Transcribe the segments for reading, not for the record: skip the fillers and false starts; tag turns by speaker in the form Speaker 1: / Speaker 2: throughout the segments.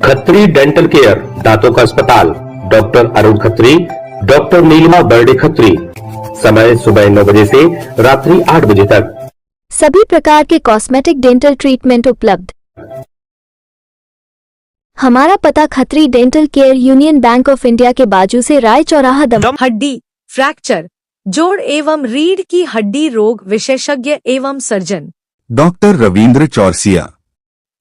Speaker 1: Khatri dental care, दांतों का अस्पताल, डॉक्टर अरुण खत्री, डॉक्टर नीलिमा बर्डे खत्री। समय सुबह 9 बजे से रात्रि 8 बजे तक।
Speaker 2: सभी प्रकार के कॉस्मेटिक डेंटल ट्रीटमेंट उपलब्ध। हमारा पता Khatri dental care, union bank of India के बाजू से, राय चौराहा, दम।
Speaker 3: हड्डी फ्रैक्चर, जोड़ एवं रीढ़ की हड्डी रोग विशेषज्ञ एवं सर्जन
Speaker 4: डॉक्टर रविंद्र चौरसिया।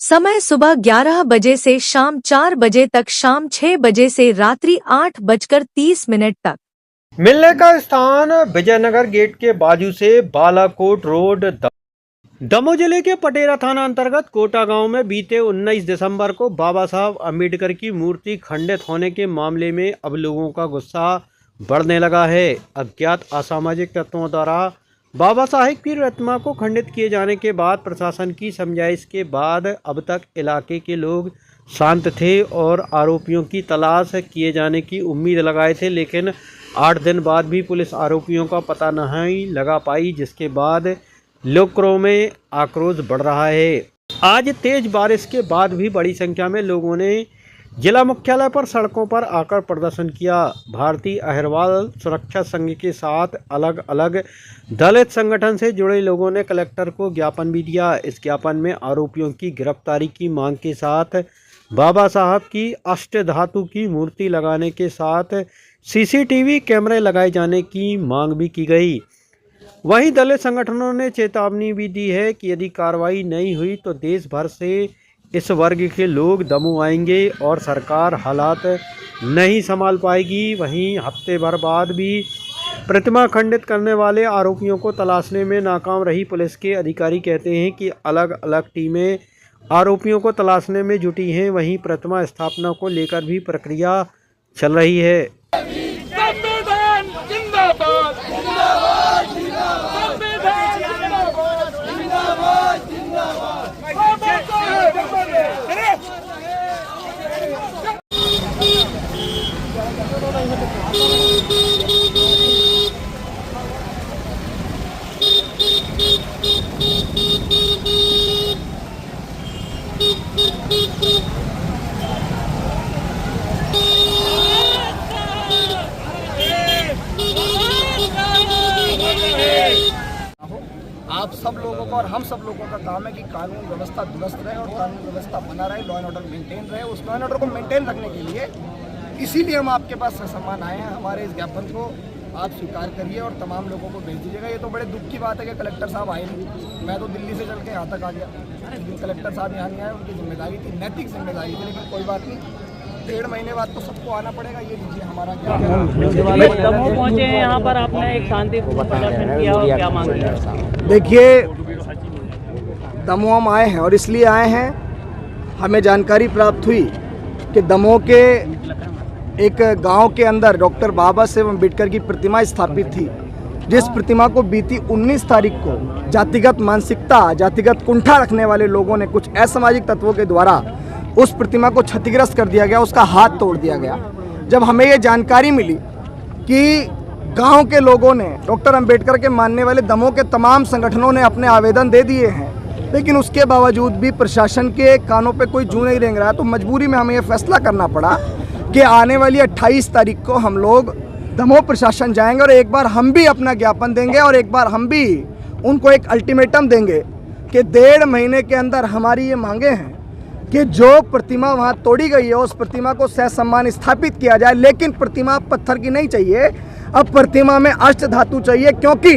Speaker 3: समय सुबह 11 बजे से शाम 4 बजे तक, शाम 6 बजे से रात्रि 8:30 तक।
Speaker 5: मिलने का स्थान विजयनगर गेट के बाजू से बालाकोट रोड, दमोह जिले के पटेरा थाना अंतर्गत कोटा गांव में बीते 19 दिसंबर को बाबा साहब अम्बेडकर की मूर्ति खंडित होने के मामले में अब लोगों का गुस्सा बढ़ने लगा है। अज्ञात असामाजिक तत्वों द्वारा बाबा साहेब की प्रतिमा को खंडित किए जाने के बाद प्रशासन की समझाइश के बाद अब तक इलाके के लोग शांत थे और आरोपियों की तलाश किए जाने की उम्मीद लगाए थे, लेकिन 8 दिन बाद भी पुलिस आरोपियों का पता नहीं लगा पाई, जिसके बाद लोगों में आक्रोश बढ़ रहा है। आज तेज बारिश के बाद भी बड़ी संख्या में लोगों ने जिला मुख्यालय पर सड़कों पर आकर प्रदर्शन किया। भारतीय अहिरवाल सुरक्षा संघ के साथ अलग अलग दलित संगठन से जुड़े लोगों ने कलेक्टर को ज्ञापन भी दिया। इस ज्ञापन में आरोपियों की गिरफ्तारी की मांग के साथ बाबा साहब की अष्टधातु की मूर्ति लगाने के साथ सीसीटीवी कैमरे लगाए जाने की मांग भी की गई। वहीं दलित संगठनों ने चेतावनी भी दी है कि यदि कार्रवाई नहीं हुई तो देश भर से इस वर्ग के लोग दमोह आएंगे और सरकार हालात नहीं संभाल पाएगी। वहीं हफ्ते भर बाद भी प्रतिमा खंडित करने वाले आरोपियों को तलाशने में नाकाम रही पुलिस के अधिकारी कहते हैं कि अलग अलग टीमें आरोपियों को तलाशने में जुटी हैं। वहीं प्रतिमा स्थापना को लेकर भी प्रक्रिया चल रही है।
Speaker 6: आप सब लोगों का और हम सब लोगों का काम है कि कानून व्यवस्था दुरुस्त रहे और कानून व्यवस्था बना रहे, लॉ एंड ऑर्डर मेंटेन रहे। उस लॉ एंड ऑर्डर को मेंटेन रखने के लिए इसीलिए हम आपके पास ससम्मान आए हैं। हमारे इस ज्ञापन को आप स्वीकार करिए और तमाम लोगों को भेज दीजिएगा। ये तो बड़े दुख की बात है कि कलेक्टर साहब आए नहीं। मैं तो दिल्ली से चल के यहाँ तक आ गया, लेकिन कलेक्टर साहब यहाँ नहीं आए। उनकी जिम्मेदारी थी, नैतिक जिम्मेदारी थी, लेकिन कोई बात नहीं, 1.5 महीने बाद तो सबको आना पड़ेगा। ये लीजिए हमारा
Speaker 7: दमोह पहुंचे हैं, यहाँ पर आपने एक शांतिपूर्ण प्रदर्शन किया और क्या मांग किया?
Speaker 6: देखिए, दमोह हम आए हैं और इसलिए आए हैं, हमें जानकारी प्राप्त हुई कि दमोह के एक गांव के अंदर डॉक्टर बाबा साहेब अम्बेडकर की प्रतिमा स्थापित थी, जिस प्रतिमा को बीती 19 तारीख को जातिगत मानसिकता, जातिगत कुंठा रखने वाले लोगों ने, कुछ असामाजिक तत्वों के द्वारा उस प्रतिमा को क्षतिग्रस्त कर दिया गया, उसका हाथ तोड़ दिया गया। जब हमें ये जानकारी मिली कि गांव के लोगों ने, डॉक्टर अंबेडकर के मानने वाले दमोह के तमाम संगठनों ने अपने आवेदन दे दिए हैं, लेकिन उसके बावजूद भी प्रशासन के कानों पे कोई जू नहीं रेंग रहा, तो मजबूरी में हमें ये फैसला करना पड़ा कि आने वाली 28 तारीख को हम लोग दमोह प्रशासन जाएंगे और एक बार हम भी अपना ज्ञापन देंगे और एक बार हम भी उनको एक अल्टीमेटम देंगे कि 1.5 महीने के अंदर हमारी ये मांगे हैं कि जो प्रतिमा वहाँ तोड़ी गई है उस प्रतिमा को सहसम्मान स्थापित किया जाए, लेकिन प्रतिमा पत्थर की नहीं चाहिए, अब प्रतिमा में अष्टधातु चाहिए, क्योंकि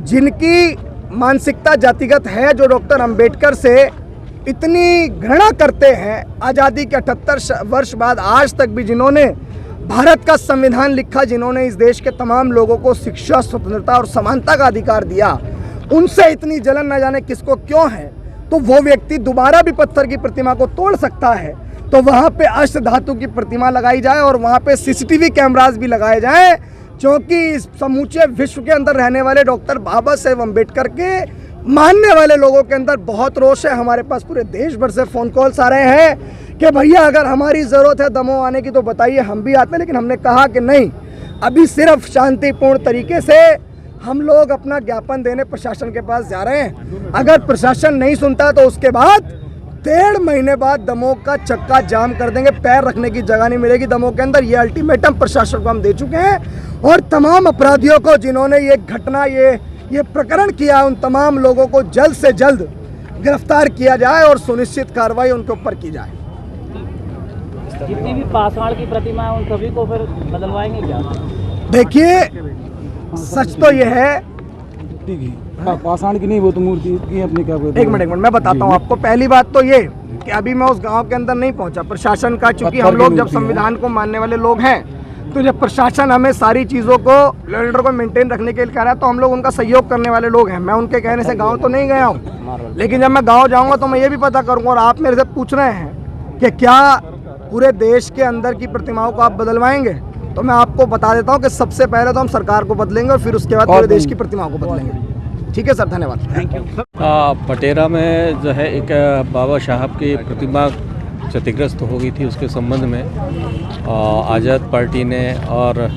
Speaker 6: जिनकी मानसिकता जातिगत है, जो डॉक्टर अंबेडकर से इतनी घृणा करते हैं, आज़ादी के 78 वर्ष बाद आज तक भी जिन्होंने भारत का संविधान लिखा, जिन्होंने इस देश के तमाम लोगों को शिक्षा, स्वतंत्रता और समानता का अधिकार दिया, उनसे इतनी जलन न जाने किसको क्यों है। तो वो व्यक्ति दोबारा भी पत्थर की प्रतिमा को तोड़ सकता है, तो वहाँ पे अष्टधातु की प्रतिमा लगाई जाए और वहाँ पे सीसीटीवी कैमरास भी लगाए जाएं, क्योंकि इस समूचे विश्व के अंदर रहने वाले डॉक्टर बाबा साहेब अम्बेडकर के मानने वाले लोगों के अंदर बहुत रोष है। हमारे पास पूरे देश भर से फ़ोन कॉल्स आ रहे हैं कि भैया अगर हमारी ज़रूरत है दमोह आने की तो बताइए, हम भी आते हैं। लेकिन हमने कहा कि नहीं, अभी सिर्फ शांतिपूर्ण तरीके से हम लोग अपना ज्ञापन देने प्रशासन के पास जा रहे हैं। अगर प्रशासन नहीं सुनता तो उसके बाद 1.5 महीने बाद दमोह का चक्का जाम कर देंगे, पैर रखने की जगह नहीं मिलेगी दमोह के अंदर। ये अल्टीमेटम प्रशासन को हम दे चुके हैं और तमाम अपराधियों को जिन्होंने ये घटना ये प्रकरण किया, उन तमाम लोगों को जल्द से जल्द गिरफ्तार किया जाए और सुनिश्चित कार्रवाई उनके ऊपर की जाए।
Speaker 7: जितनी भी पासवान की प्रतिमा है उन सभी को फिर बदलवाएंगे क्या?
Speaker 6: देखिए, सच तो ये है,
Speaker 8: पाषाण की नहीं, वो तो मूर्ति की अपनी क्या कहते हैं।
Speaker 6: एक मिनट मैं बताता हूँ आपको। पहली बात तो ये कि अभी मैं उस गांव के अंदर नहीं पहुंचा। प्रशासन का, चूंकि हम लोग जब संविधान को मानने वाले लोग हैं, तो जब प्रशासन हमें सारी चीज़ों को, लॉ एंड ऑर्डर को मेंटेन रखने के लिए कह रहा है, तो हम लोग उनका सहयोग करने वाले लोग हैं। मैं उनके कहने से गाँव तो नहीं गया हूँ, लेकिन जब मैं गाँव जाऊँगा तो मैं ये भी पता करूँगा। और आप मेरे से पूछ रहे हैं कि क्या पूरे देश के अंदर की प्रतिमाओं को आप बदलवाएंगे, तो मैं आपको बता देता हूँ कि सबसे पहले तो हम सरकार को बदलेंगे और फिर उसके बाद पूरे देश की प्रतिमाओं को बदलेंगे। ठीक है सर, धन्यवाद। Thank you.
Speaker 9: पटेरा में जो है एक बाबा साहब की प्रतिमा क्षतिग्रस्त हो गई थी, उसके संबंध में आज़ाद पार्टी ने और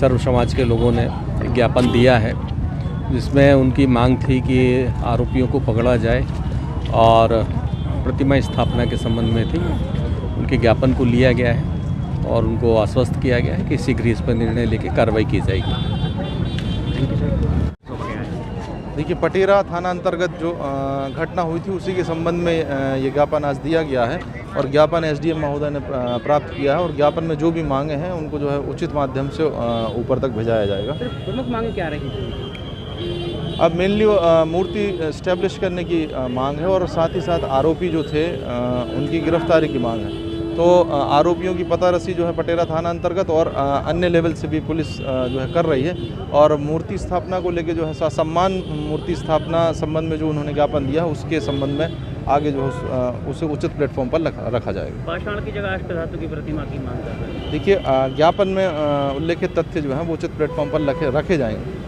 Speaker 9: सर्व समाज के लोगों ने एक ज्ञापन दिया है, जिसमें उनकी मांग थी कि आरोपियों को पकड़ा जाए और प्रतिमा स्थापना के संबंध में थी। उनके ज्ञापन को लिया गया है और उनको आश्वस्त किया गया है कि शीघ्र इस पर निर्णय लेकर कार्रवाई की जाएगी।
Speaker 10: देखिए, पटेरा थाना अंतर्गत जो घटना हुई थी उसी के संबंध में ये ज्ञापन आज दिया गया है और ज्ञापन एसडीएम महोदय ने प्राप्त किया है और ज्ञापन में जो भी मांगे हैं उनको जो है उचित माध्यम से ऊपर तक भेजाया जाएगा।
Speaker 7: प्रमुख मांगे क्या रही?
Speaker 10: अब मेनली मूर्ति इस्टेब्लिश करने की मांग है और साथ ही साथ आरोपी जो थे उनकी गिरफ्तारी की मांग है। तो आरोपियों की पता रसी जो है पटेरा थाना अंतर्गत और अन्य लेवल से भी पुलिस जो है कर रही है और मूर्ति स्थापना को लेकर जो है सम्मान मूर्ति स्थापना संबंध में जो उन्होंने ज्ञापन दिया है उसके संबंध में आगे जो है उसे उचित प्लेटफॉर्म पर रखा जाएगा।
Speaker 7: पाषाण की जगह अष्टधातु की प्रतिमा की मांग कर रहे हैं।
Speaker 10: देखिए, ज्ञापन में उल्लेखित तथ्य जो हैं वो उचित प्लेटफॉर्म पर रखे जाएंगे।